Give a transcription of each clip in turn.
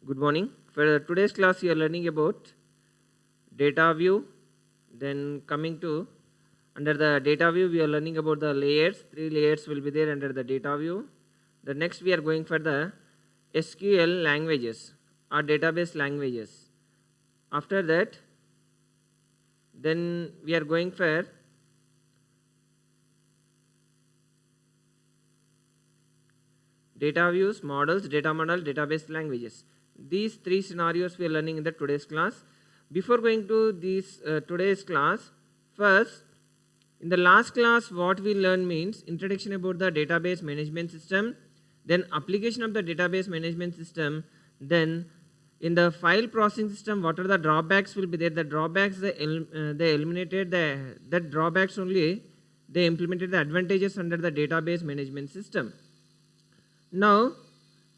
Good morning. For today's class, we are learning about data view. Then coming to under the data view, we are learning about the layers. 3 layers will be there under the data view. The next we are going for the SQL languages or database languages. After that, then we are going for data views, models, data model, database languages. These 3 scenarios we are learning in the today's class. Before going to this today's class, first, in the last class, what we learned means introduction about the database management system, then application of the database management system, then in the file processing system, what are the drawbacks will be there. The drawbacks they eliminated the drawbacks only. They implemented the advantages under the database management system. Now,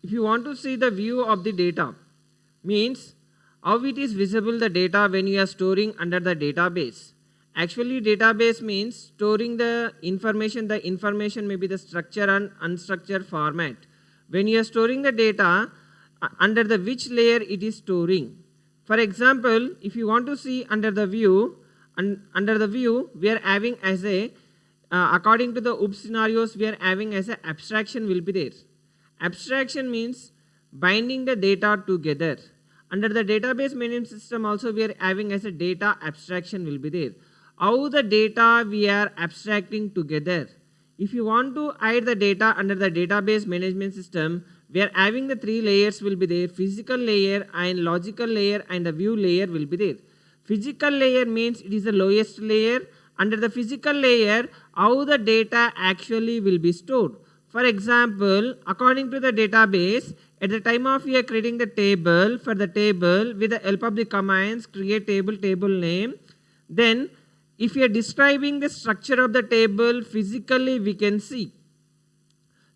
if you want to see the view of the data, means how it is visible the data when you are storing under the database. Actually, database means storing the information. The information may be the structure and unstructured format. When you are storing the data, under the which layer it is storing. For example, if you want to see under the view, we are having as a according to the OOPS scenarios, we are having as a abstraction will be there. Abstraction means binding the data together. Under the database management system also we are having as a data abstraction will be there. How the data we are abstracting together. If you want to hide the data under the database management system, we are having the 3 layers will be there. Physical layer and logical layer and the view layer will be there. Physical layer means it is the lowest layer. Under the physical layer, how the data actually will be stored. For example, according to the database, at the time of you are creating the table, for the table with the help of the commands, create table name. Then if you are describing the structure of the table, physically we can see.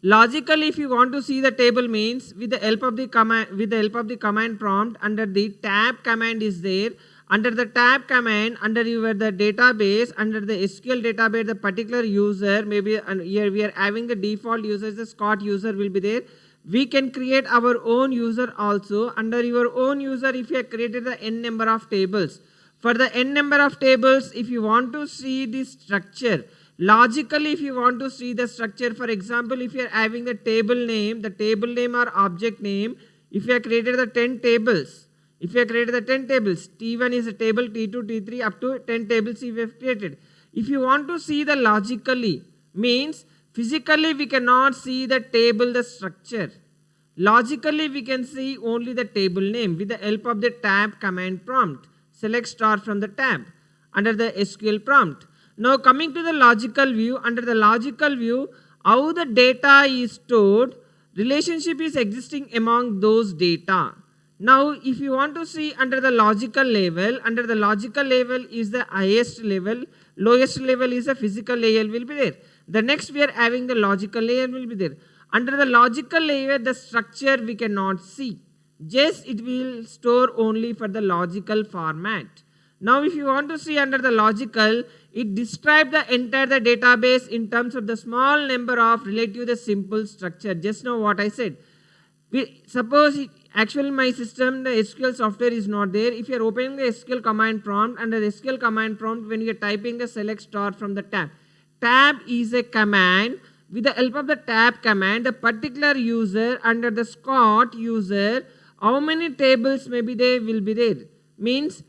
Logically, if you want to see the table means with the help of the command prompt, under the tab command is there. Under the tab command, under the database, under the SQL database, the particular user, maybe here we are having the default user, the Scott user will be there. We can create our own user also. Under your own user, if you have created the n number of tables. For the n number of tables, if you want to see the structure, logically if you want to see the structure, for example, if you are having the table name or object name, if you have created the 10 tables, T1 is a table, T2, T3 up to 10 tables if you have created. If you want to see the logically, means physically we cannot see the table, the structure. Logically we can see only the table name with the help of the tab command prompt. Select star from the tab under the SQL prompt. Now coming to the logical view, under the logical view, how the data is stored, relationship is existing among those data. Now, if you want to see under the logical level is the highest level, lowest level is the physical layer will be there. The next we are having the logical layer will be there. Under the logical layer, the structure we cannot see. Just it will store only for the logical format. Now, if you want to see under the logical, it describes the entire the database in terms of the small number of relative the simple structure. Just now what I said. Suppose actually my system, the SQL software is not there. If you are opening the SQL command prompt, under the SQL command prompt, when you are typing the select star from the tab. Tab is a command. With the help of the tab command, the particular user under the Scott user, how many tables maybe they will be there. Means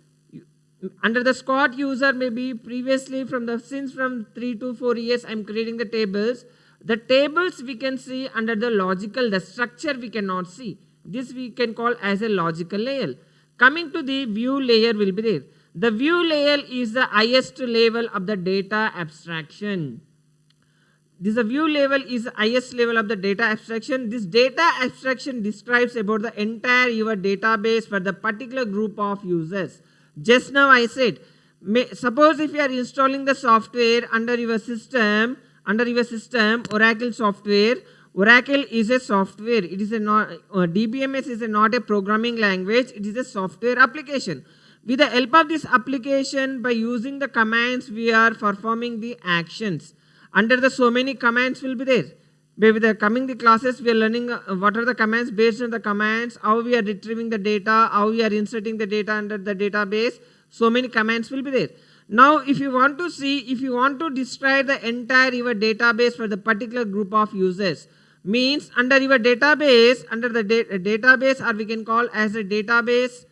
under the Scott user maybe previously from 3 to 4 years I am creating the tables. The tables we can see under the logical, the structure we cannot see. This we can call as a logical layer. Coming to the view layer will be there. The view layer is the highest level of the data abstraction. This view level is the highest level of the data abstraction. This data abstraction describes about the entire your database for the particular group of users. Just now I said, suppose if you are installing the software under your system, Oracle software. Oracle is a software. It is a DBMS is not a programming language. It is a software application. With the help of this application, by using the commands, we are performing the actions. Under the so many commands will be there. With the coming the classes, we are learning what are the commands. Based on the commands, how we are retrieving the data, how we are inserting the data under the database. So many commands will be there. Now, if you want to see, if you want to describe the entire your database for the particular group of users, means under your database, under the database, or we can call as a database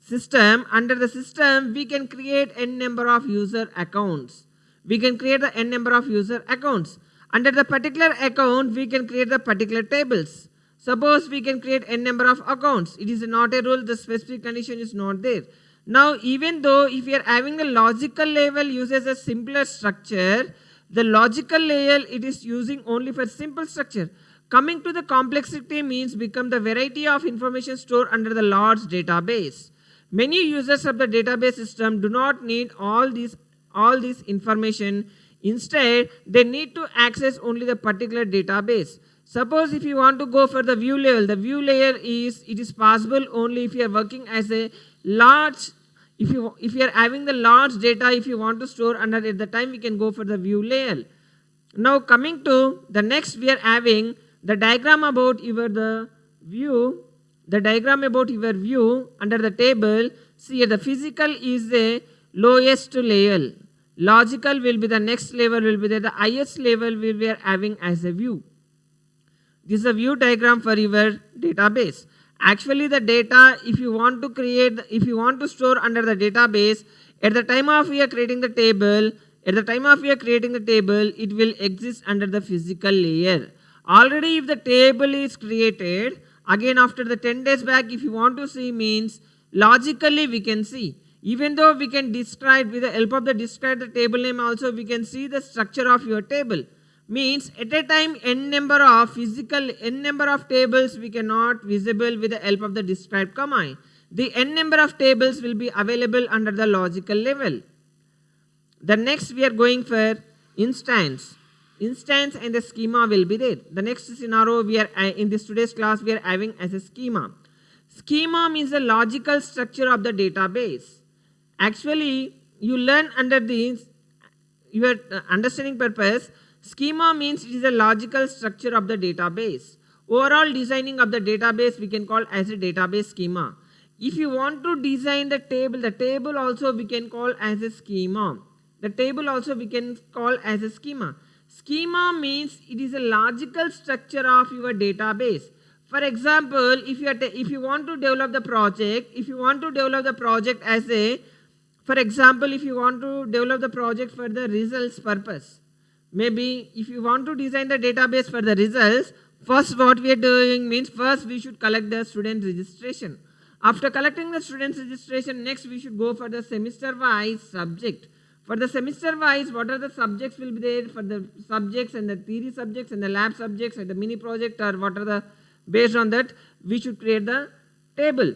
system. Under the system, we can create n number of user accounts. We can create the n number of user accounts. Under the particular account, we can create the particular tables. Suppose we can create n number of accounts. It is not a rule, the specific condition is not there. Now, even though if you are having the logical level uses a simpler structure, the logical layer it is using only for simple structure. Coming to the complexity means become the variety of information stored under the large database. Many users of the database system do not need all this information. Instead, they need to access only the particular database. Suppose if you want to go for the view layer, the view layer it is possible only if you are working as a large, if you are having the large data, if you want to store under at the time, we can go for the view layer. Now coming to the next, we are having the diagram about the view under the table. See, the physical is the lowest layer. Logical will be the next level will be there. The highest level we are having as a view. This is a view diagram for your database. Actually, the data, if you want to create, if you want to store under the database, at the time of we are creating the table, it will exist under the physical layer. Already, if the table is created, again after the 10 days back, if you want to see, means logically we can see. Even though we can describe with the help of the describe the table name also, we can see the structure of your table. Means at a time n number of tables we cannot visible with the help of the describe command. The n number of tables will be available under the logical level. The next we are going for instance. Instance and the schema will be there. The next scenario we are in this today's class we are having as a schema. Schema means the logical structure of the database. Actually, you learn under this, your understanding purpose, schema means it is a logical structure of the database. Overall designing of the database we can call as a database schema. If you want to design the table also we can call as a schema. The table also we can call as a schema. Schema means it is a logical structure of your database. For example, if you want to develop the project, as a, for example, if you want to develop the project for the results purpose, maybe if you want to design the database for the results, first what we are doing means first we should collect the student registration. After collecting the student's registration, next we should go for the semester wise subject. For the semester wise, what are the subjects will be there for the subjects and the theory subjects and the lab subjects and the mini project, or what are the, based on that we should create the table.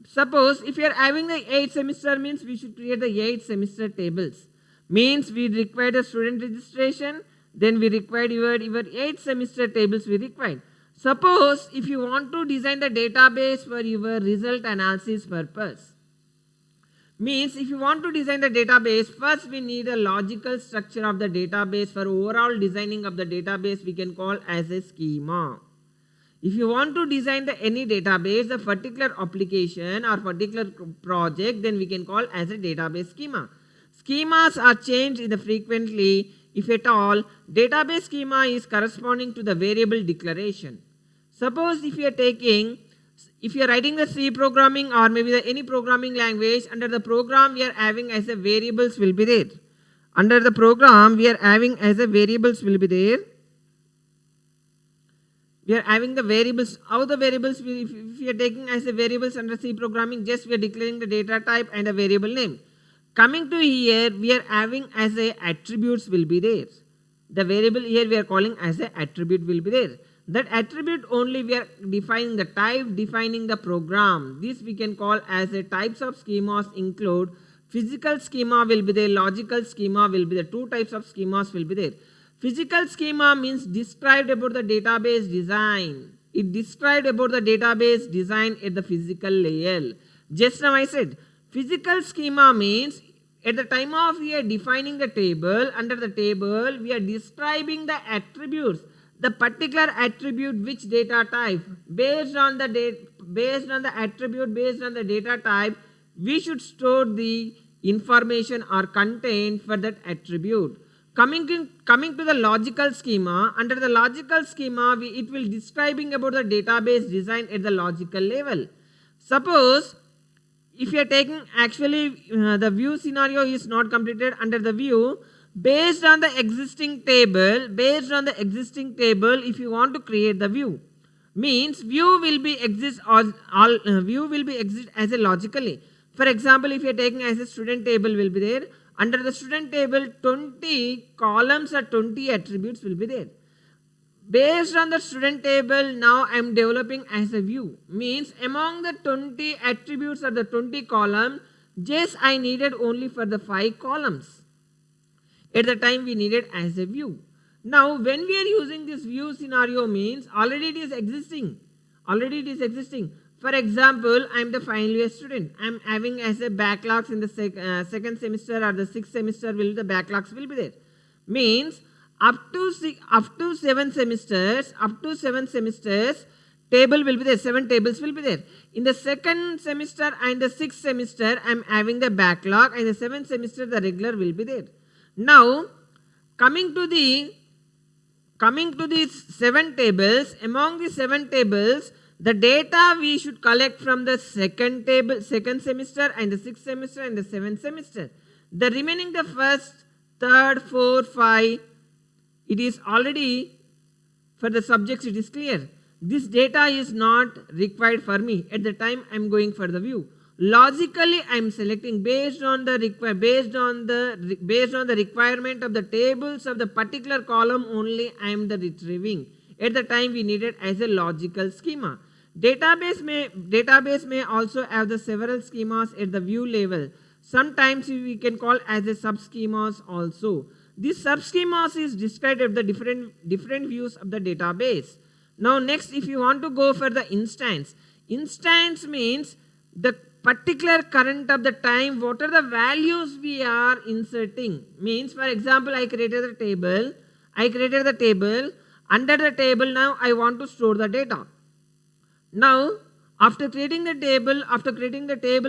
Suppose if you are having the 8th semester means we should create the 8th semester tables. Means we require the student registration, then we require your 8th semester tables we require. Suppose if you want to design the database for your result analysis purpose. Means if you want to design the database, first we need a logical structure of the database. For overall designing of the database we can call as a schema. If you want to design any database, the particular application or particular project, then we can call as a database schema. Schemas are changed frequently. If at all, database schema is corresponding to the variable declaration. Suppose if you are writing the C programming or maybe any programming language, under the program we are having as a variables will be there. Under the program we are having as a variables will be there. We are having the variables. How the variables, if we are taking as a variables under C programming, just we are declaring the data type and a variable name. Coming to here, we are having as a attributes will be there. The variable here we are calling as a attribute will be there. That attribute only we are defining the type, defining the program. This we can call as a types of schemas include physical schema will be there, logical schema will be there. Two types of schemas will be there. Physical schema means described about the database design. It described about the database design at the physical layer. Just now I said physical schema means at the time of we are defining the table, under the table we are describing the attributes. the particular attribute which data type. Based on the attribute, based on the data type, we should store the information or content for that attribute. Coming to the logical schema, under the logical schema, it will describing about the database design at the logical level. Suppose if you are taking actually the view scenario is not completed under the view, based on the existing table, if you want to create the view, means view will be exist as a logically. For example, if you are taking as a student table will be there. Under the student table, 20 columns or 20 attributes will be there. Based on the student table, now I am developing as a view. Means among the 20 attributes or the 20 columns, just I needed only for the 5 columns. At the time we needed as a view. Now when we are using this view scenario means already it is existing. For example, I am the final year student. I am having as a backlogs in the second semester or the 6th semester the backlogs will be there. Means up to 7 semesters, table will be there, 7 tables will be there. In the second semester and the 6th semester, I am having the backlog, and the 7th semester the regular will be there. Now coming to these 7 tables, among the 7 tables, the data we should collect from the second semester and the 6th semester and the 7th semester. The remaining the first, third, fourth, 5, it is already for the subjects it is clear. This data is not required for me. At the time I am going for the view. Logically I am selecting based on the requirement of the tables of the particular column only I am the retrieving. At the time we need it as a logical schema. Database may also have the several schemas at the view level. Sometimes we can call as a subschemas also. These subschemas is described at the different views of the database. Now next, if you want to go for the instance means the particular current of the time, what are the values we are inserting. Means for example, I created the table. Under the table now I want to store the data. Now after creating the table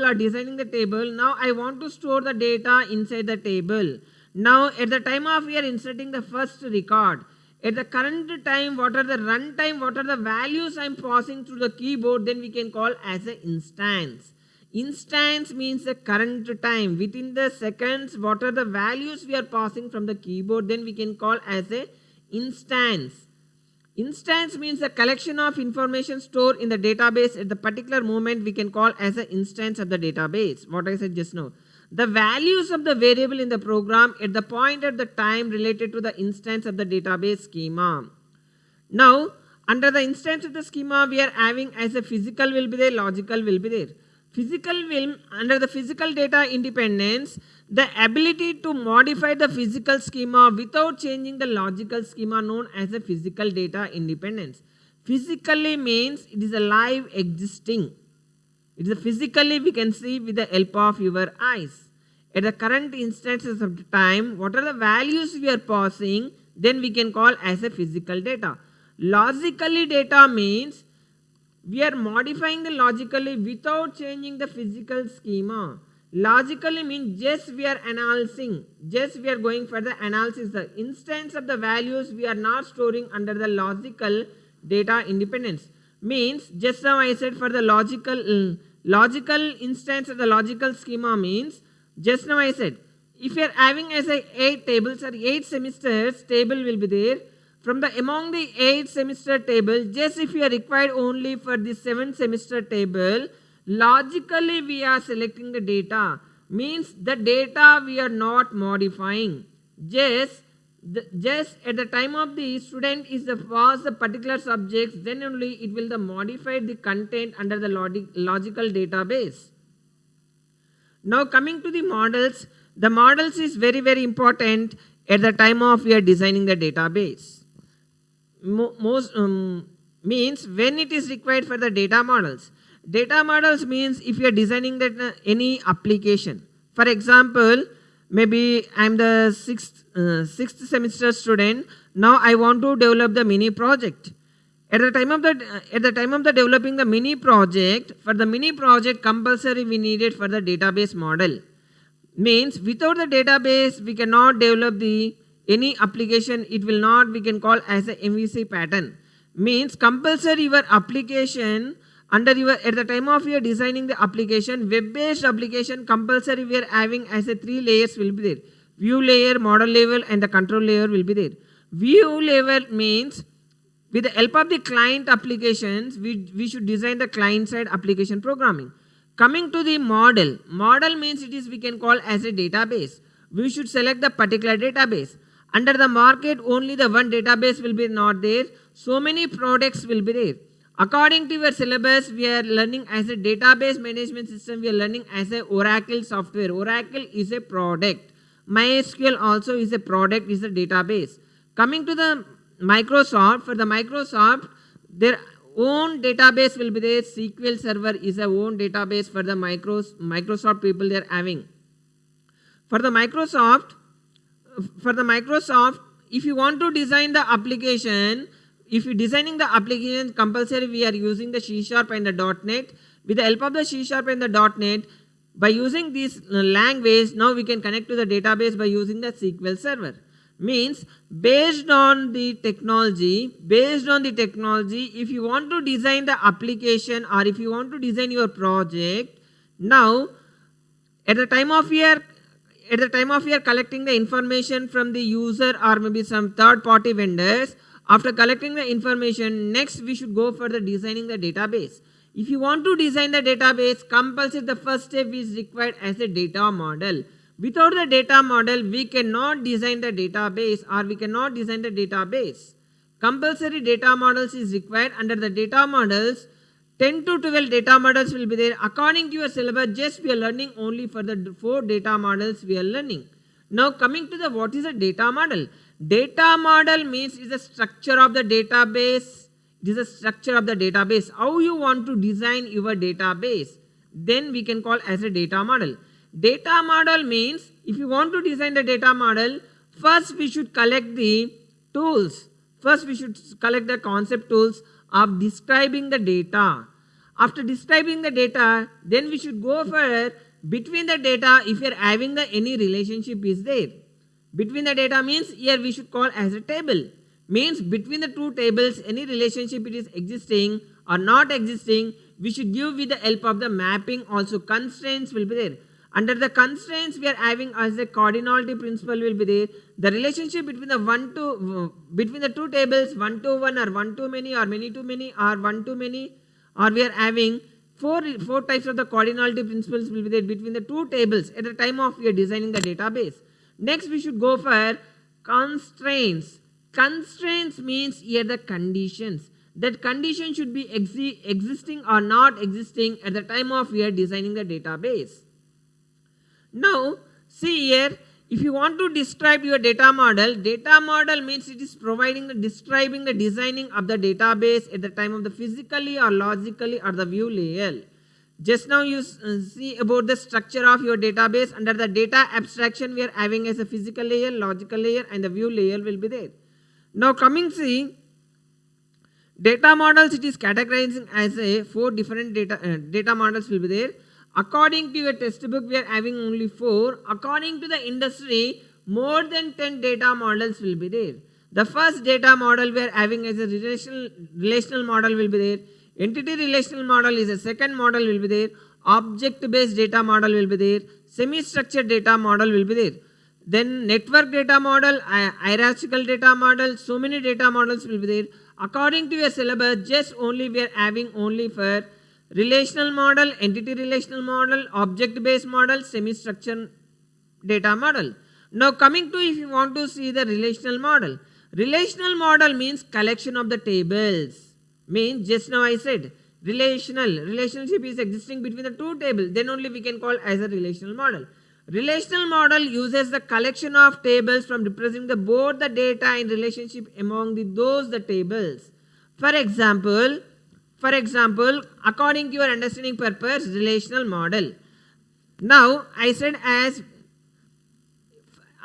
or designing the table, now I want to store the data inside the table. Now at the time of we are inserting the first record, at the current time, what are the run time, what are the values I am passing through the keyboard, then we can call as an instance. Instance means the current time. Within the seconds, what are the values we are passing from the keyboard, then we can call as a instance. Instance means a collection of information stored in the database at the particular moment we can call as an instance of the database. What I said just now. The values of the variable in the program at the point at the time related to the instance of the database schema. Now, under the instance of the schema, we are having as a physical will be there, logical will be there. Under the physical data independence, the ability to modify the physical schema without changing the logical schema known as a physical data independence. Physically means it is a live existing. It is a physically we can see with the help of your eyes. At the current instances of the time, what are the values we are passing, then we can call as a physical data. Logically data means we are modifying the logically without changing the physical schema. Logically means just we are analyzing, just we are going for the analysis. The instance of the values we are not storing under the logical data independence. Means just now I said for the logical instance of the logical schema means just now I said if you are having as a 8 tables or 8 semesters table will be there. From the among the 8 semester table, just if you are required only for the 7th semester table, logically we are selecting the data. Means the data we are not modifying. Just at the time of the student is the was the particular subjects, then only it will the modify the content under the logical database. Now coming to the models is very important at the time of we are designing the database. Means when it is required for the data models. Data models means if you are designing that any application. For example, maybe I am the 6th semester student. now I want to develop the mini project. At the time of the developing the mini project, for the mini project compulsory we needed for the database model. Means without the database we cannot develop the any application. It will not, we can call as a MVC pattern. Means compulsory your application under your, at the time of your designing the application, web based application compulsory we are having as a 3 layers will be there. View layer, model level and the control layer will be there. View level means with the help of the client applications we should design the client side application programming. Coming to the model, model means it is we can call as a database. We should select the particular database. Under the market only the one database will be not there. So many products will be there. According to your syllabus, we are learning as a database management system. We are learning as a Oracle software. Oracle is a product. MySQL also is a product, is a database. Coming to the Microsoft, for the Microsoft, their own database will be there. SQL Server is a own database for the Microsoft people they are having. For the Microsoft, if you want to design the application, if you designing the application compulsory we are using the C# and the .NET. With the help of the C# and the .NET, by using this language, now we can connect to the database by using the SQL Server. Means based on the technology, if you want to design the application or if you want to design your project, now at the time of your collecting the information from the user or maybe some third party vendors, after collecting the information, next we should go for the designing the database. If you want to design the database, compulsory the first step is required as a data model. Without the data model, we cannot design the database or we cannot design the database. Compulsory data models is required. Under the data models, 10 to 12 data models will be there. According to your syllabus, just we are learning only for the 4 data models we are learning. Now coming to the what is a data model? Data model means is the structure of the database. It is a structure of the database. How you want to design your database, then we can call as a data model. Data model means if you want to design the data model, first we should collect the tools. First we should collect the concept tools of describing the data. After describing the data, then we should go for between the data if you are having the any relationship is there. Between the data means here we should call as a table. Means between the two tables any relationship it is existing or not existing, we should give with the help of the mapping. Also constraints will be there. Under the constraints we are having as a cardinality principle will be there. The relationship between the between the two tables 1 to 1 or 1 to many or many to many or 1 to many, or we are having four types of the cardinality principles will be there between the two tables at the time of we are designing the database. Next we should go for constraints. Constraints means here the conditions. That condition should be existing or not existing at the time of we are designing the database. Now see here, if you want to describe your data model means it is providing the describing the designing of the database at the time of the physically or logically or the view layer. Just now you see about the structure of your database. Under the data abstraction we are having as a physical layer, logical layer and the view layer will be there. Now coming see data models, it is categorizing as a 4 different data models will be there. According to your textbook we are having only 4. According to the industry more than 10 data models will be there. The first data model we are having as a relational model will be there. Entity relational model is a second model will be there. Object based data model will be there. Semi structured data model will be there. Then network data model, hierarchical data model, so many data models will be there. According to your syllabus, just only we are having only for relational model, entity relational model, object based model, semi structured data model. Now coming to if you want to see the relational model. Relational model means collection of the tables. Means just now I said relationship is existing between the two tables, then only we can call as a relational model. Relational model uses the collection of tables from representing the both the data in relationship among the tables. For example, according to your understanding purpose, relational model. Now I said as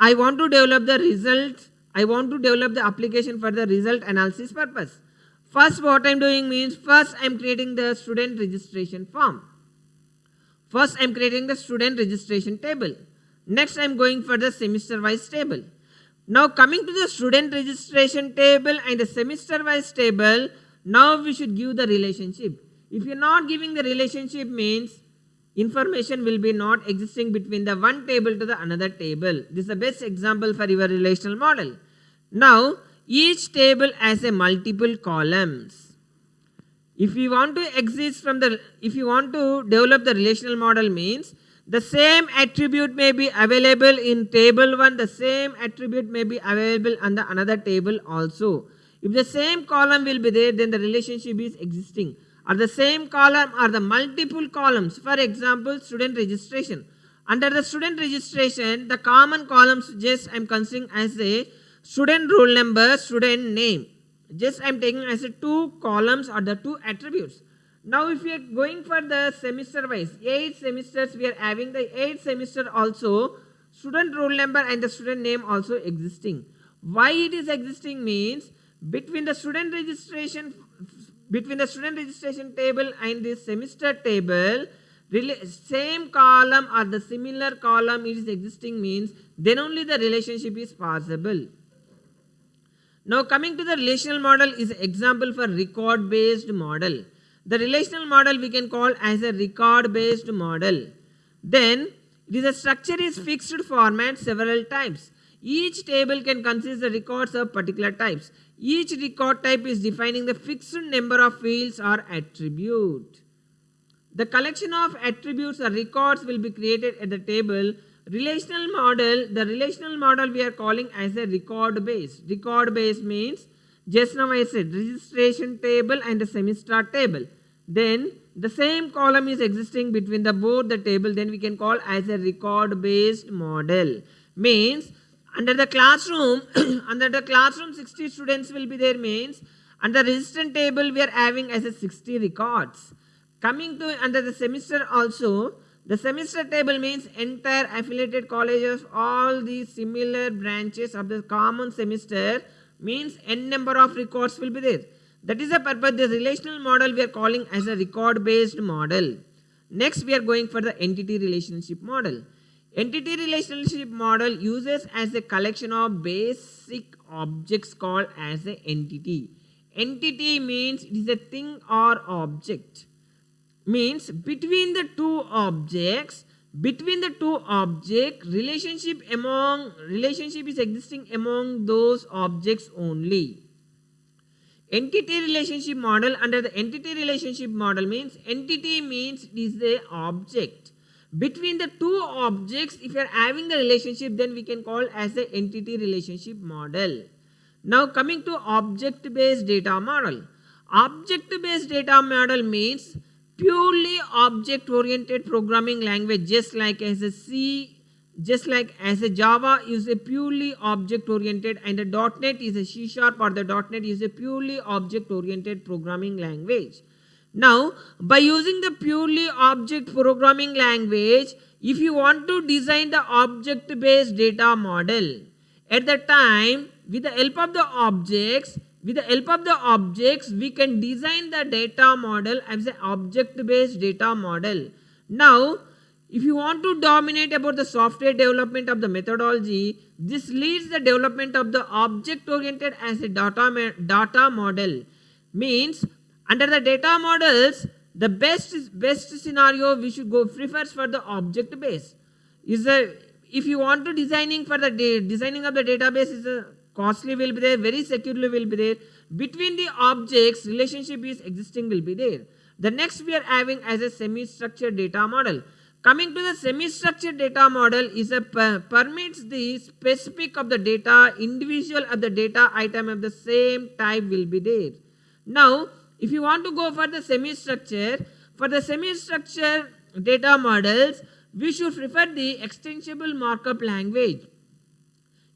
I want to develop the results I want to develop the application for the result analysis purpose. First, what I'm doing means, first I'm creating the student registration form. First, I'm creating the student registration table. Next, I'm going for the semester-wise table. Now, coming to the student registration table and the semester-wise table, now we should give the relationship. If you're not giving the relationship means, information will be not existing between the one table to the another table. This is the best example for your relational model. Now, each table has a multiple columns. If you want to develop the relational model means, the same attribute may be available in table 1, the same attribute may be available on the another table also. If the same column will be there, then the relationship is existing. Or the same column or the multiple columns. For example, student registration. Under the student registration, the common columns just I am considering as a student roll number, student name. Just I am taking as a 2 columns or the 2 attributes. Now if we are going for the semester wise, 8 semesters we are having, the 8th semester also student roll number and the student name also existing. Why it is existing means, between the student registration table and the semester table, same column or the similar column is existing means, then only the relationship is possible. Now coming to the relational model is an example for record based model. The relational model we can call as a record based model. Then it is a structure is fixed format several types. Each table can consist of records of particular types. Each record type is defining the fixed number of fields or attribute. The collection of attributes or records will be created at the table. The relational model we are calling as a record base. Record base means, just now I said, registration table and the semester table. Then the same column is existing between both the table, then we can call as a record based model. Means under the classroom 60 students will be there means, under the register table we are having as a 60 records. Coming to under the semester also, the semester table means entire affiliated colleges, all these similar branches of the common semester means n number of records will be there. That is the purpose. The relational model we are calling as a record based model. Next we are going for the entity relationship model. Entity relationship model uses as a collection of basic objects called as an entity. Entity means it is a thing or object. Means between the two objects, relationship is existing among those objects only. Entity relationship model, under the entity relationship model means, entity means it is the object. Between the two objects, if you are having the relationship, then we can call as the entity relationship model. Now coming to object based data model. Object based data model means purely object oriented programming language, just like as a Java is a purely object oriented, and the .NET is a C# or the .NET is a purely object oriented programming language. Now by using the purely object programming language, if you want to design the object based data model, at the time with the help of the objects, we can design the data model as an object-based data model. Now, if you want to dominate about the software development of the methodology, this leads the development of the object-oriented as a data model. Means, under the data models, the best scenario we should go prefers for the object-based. If you want to designing for the designing of the database is a costly will be there, very securely will be there. Between the objects, relationship is existing will be there. The next we are having as a semi-structured data model. Coming to the semi-structured data model is a permits the specific of the data, individual of the data item of the same type will be there. Now, if you want to go for the semi-structure, for the semi-structured data models, we should prefer the extensible markup language.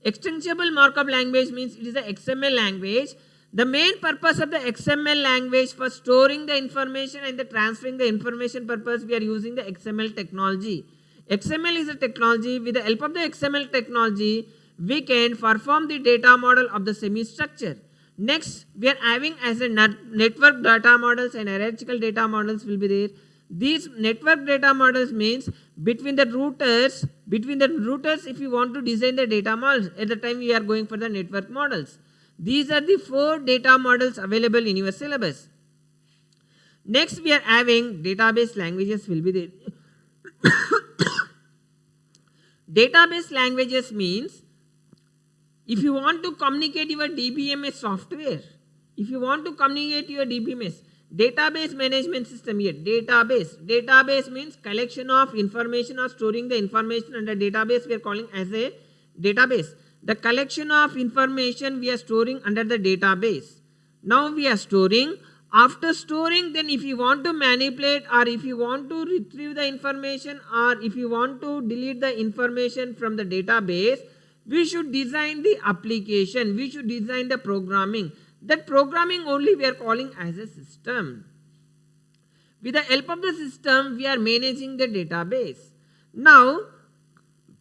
Extensible markup language means it is a XML language. The main purpose of the XML language for storing the information and the transferring the information purpose, we are using the XML technology. XML is a technology. With the help of the XML technology, we can perform the data model of the semi-structure. Next, we are having as a network data models and hierarchical data models will be there. These network data models means between the routers, if you want to design the data models, at the time we are going for the network models. These are the 4 data models available in your syllabus. Next, we are having database languages will be there. Database languages means if you want to communicate your DBMS software, if you want to communicate your DBMS, database management system here, database means collection of information or storing the information under database we are calling as a database. The collection of information we are storing under the database. Now we are storing. After storing, then if you want to manipulate or if you want to retrieve the information or if you want to delete the information from the database, we should design the application, we should design the programming. That programming only we are calling as a system. With the help of the system, we are managing the database. Now,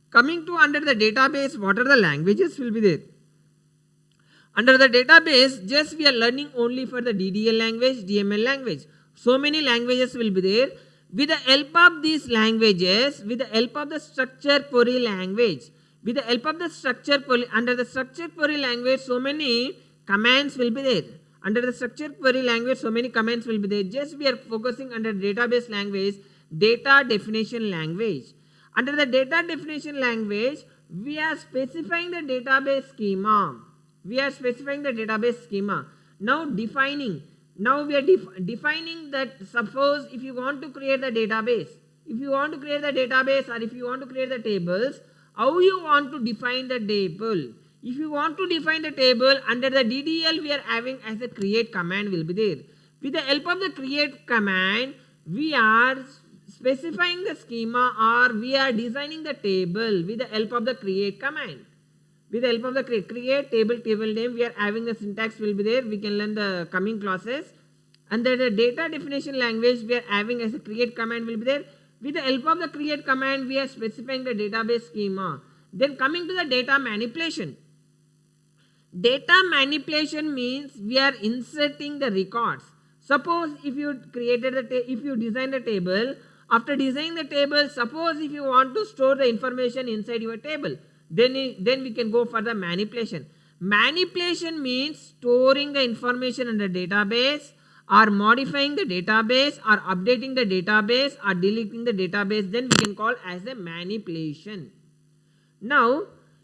coming to under the database, what are the languages will be there? Under the database, just we are learning only for the DDL language, DML language. So many languages will be there. With the help of these languages, with the help of the structure query language, with the help of the structure query, under the structure query language, so many commands will be there. Under the structure query language, so many commands will be there. Just we are focusing under database language, data definition language. Under the data definition language, we are specifying the database schema. We are specifying the database schema. Now defining. Now we are defining that suppose if you want to create the database, if you want to create the database or if you want to create the tables, how you want to define the table? If you want to define the table, under the DDL we are having as a create command will be there. With the help of the create command, we are specifying the schema or we are designing the table with the help of the create command. With the help of the create table name, we are having the syntax will be there. We can learn the coming classes. Under the data definition language, we are having as a create command will be there. With the help of the create command, we are specifying the database schema. Then coming to the data manipulation. Data manipulation means we are inserting the records. Suppose if you created if you design the table, after designing the table, suppose if you want to store the information inside your table, then we can go for the manipulation. Manipulation means storing the information in the database or modifying the database or updating the database or deleting the database, then we can call as a manipulation. Now,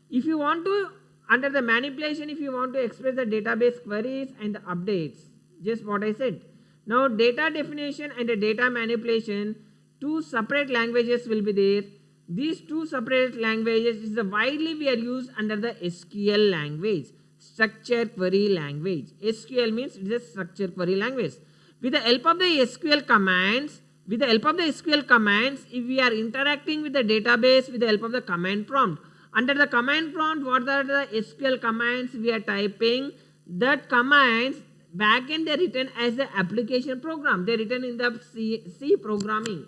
if you want to, under the manipulation, if you want to express the database queries and the updates, just what I said. Now, data definition and the data manipulation, 2 separate languages will be there. These 2 separate languages is the widely we are used under the SQL language, structure query language. SQL means it is a structure query language. With the help of the SQL commands, if we are interacting with the database with the help of the command prompt. Under the command prompt, what are the SQL commands we are typing? That commands backend they are written as the application program. They are written in the C programming.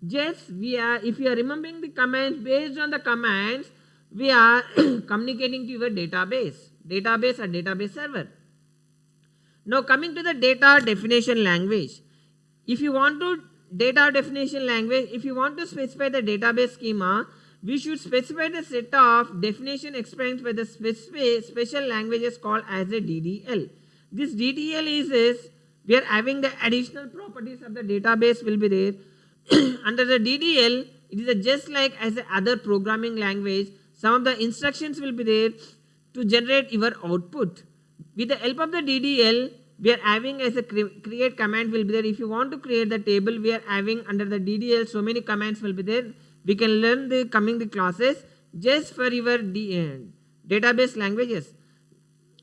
Just we are, if you are remembering the commands, based on the commands, we are communicating to your database or database server. Now coming to the data definition language. If you want to data definition language, if you want to specify the database schema, we should specify the set of definition explained by the special languages called as a DDL. This DDL is we are having the additional properties of the database will be there. Under the DDL, it is just like as a other programming language. Some of the instructions will be there to generate your output. With the help of the DDL, we are having as a create command will be there. If you want to create the table, we are having under the DDL so many commands will be there. We can learn the coming the classes just for your database languages.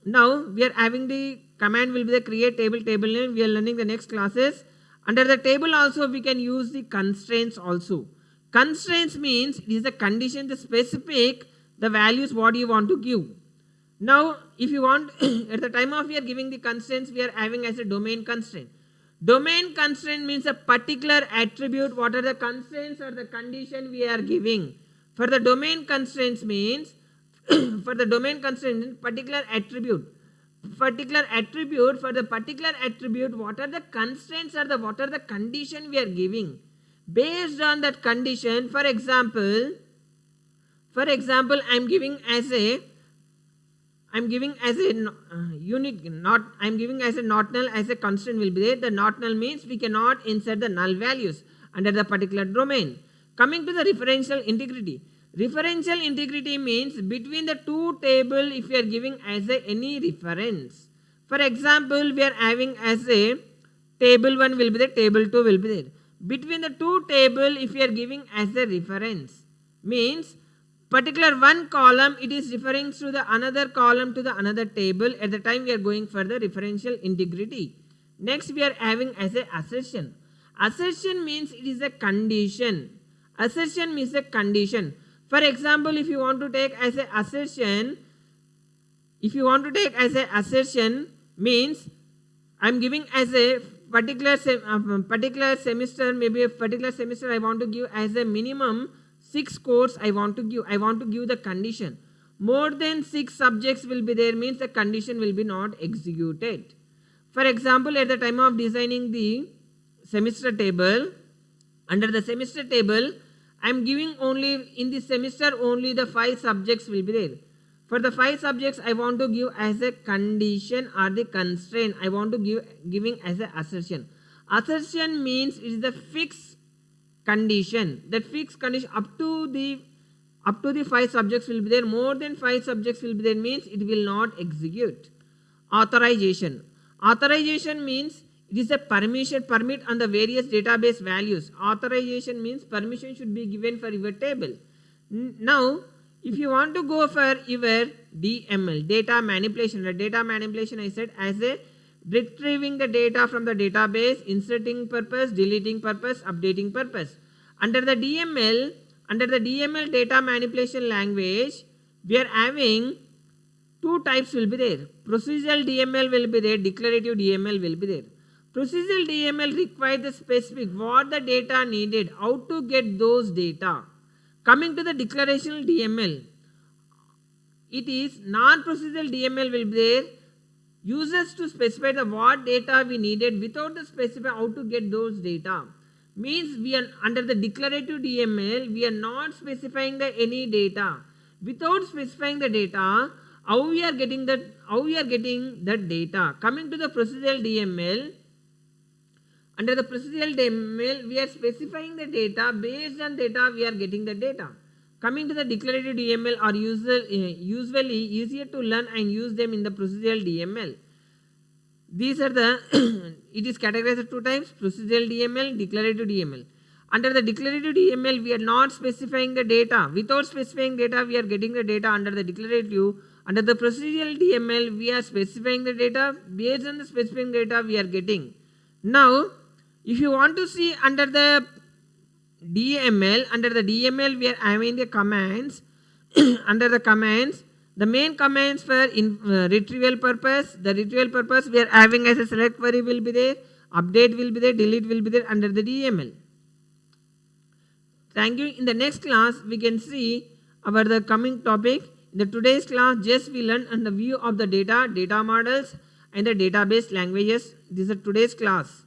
Now we are having the command will be the create table name. We are learning the next classes. Under the table also we can use the constraints also. Constraints means it is the condition, the specific, the values what you want to give. Now if you want at the time of we are giving the constraints, we are having as a domain constraint. Domain constraint means a particular attribute. What are the constraints or the condition we are giving? For the domain constraints means for the domain constraint, particular attribute. Particular attribute, for the particular attribute, what are the constraints or what are the condition we are giving? Based on that condition, for example, I'm giving as a unit, not I'm giving as a not null as a constraint will be there. The not null means we cannot insert the null values under the particular domain. Coming to the referential integrity. Referential integrity means between the two table if we are giving as a any reference. For example, we are having as a table 1 will be there, table 2 will be there. Between the two table if we are giving as a reference means particular one column it is referring to the another column to the another table at the time we are going for the referential integrity. Next we are having as a assertion. Assertion means it is a condition. Assertion means a condition. For example, if you want to take as a assertion, means I am giving as a particular semester, maybe a particular semester I want to give as a minimum 6 course I want to give the condition. More than 6 subjects will be there means the condition will be not executed. For example, at the time of designing the semester table, under the semester table, I am giving only in this semester only the 5 subjects will be there. For the 5 subjects I want to give as a condition or the constraint I want to giving as an assertion. Assertion means it is the fixed condition. That fixed condition up to the 5 subjects will be there. More than 5 subjects will be there means it will not execute. Authorization. Authorization means it is a permit on the various database values. Authorization means permission should be given for your table. Now, if you want to go for your DML, data manipulation. The data manipulation I said as a retrieving the data from the database, inserting purpose, deleting purpose, updating purpose. Under the DML data manipulation language, we are having 2 types will be there. Procedural DML will be there, declarative DML will be there. Procedural DML requires the specific what the data needed, how to get those data. Coming to the declarational DML, it is non-procedural DML will be there. Users to specify the what data we needed without the specify how to get those data. Means we are under the declarative DML, we are not specifying the any data. Without specifying the data, how we are getting that data. Coming to the procedural DML, under the procedural DML, we are specifying the data. Based on data, we are getting the data. Coming to the declarative DML are usually easier to learn and use them in the procedural DML. These are the, it is categorized 2 types, procedural DML, declarative DML. Under the declarative DML, we are not specifying the data. Without specifying data, we are getting the data under the declarative. Under the procedural DML, we are specifying the data. Based on the specifying data, we are getting. Now, if you want to see under the DML, we are having the commands. Under the commands, the main commands for retrieval purpose, we are having as a select query will be there, update will be there, delete will be there under the DML. Thank you. In the next class, we can see about the coming topic. In the today's class, just we learn on the view of the data models and the database languages. This is today's class.